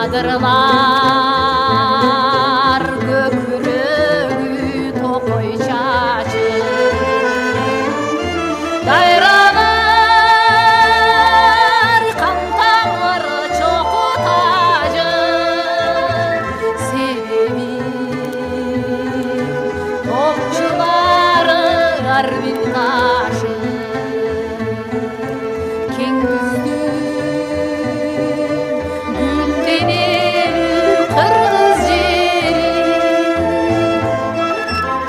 адырлар көкүрөгү токой чачып дайралар кантаңыр чоку тажып себеби топчулары арбит ташы кең күздүн гүлденер кыргыз жери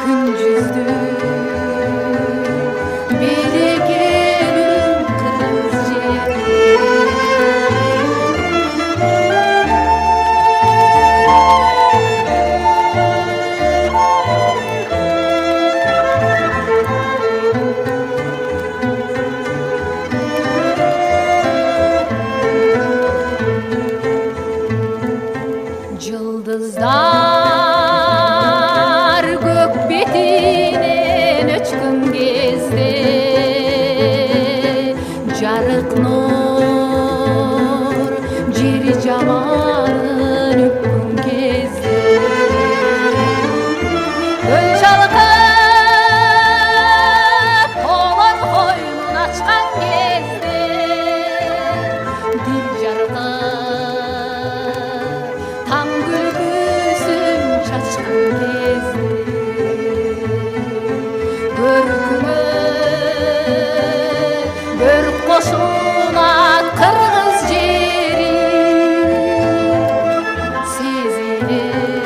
күн жүздүн берекелүү кыргыз жери Жылдыздар көк бетинен өчкөн кезде жарык нур жери жаманын өпкөн кезде көл шалкып тоолор койнун ачкан кезде дил жаркып там күлкүсүн чачкан кезде көркүмө көрүп кошулат кыргыз жери сезилет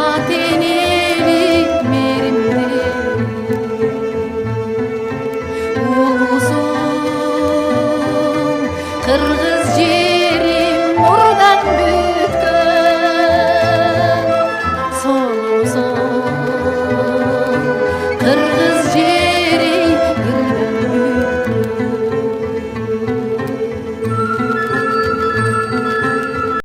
ата энелик меримдери улуусум кыргыз жерим нурдан бүткөн солуусун кыргыз жерим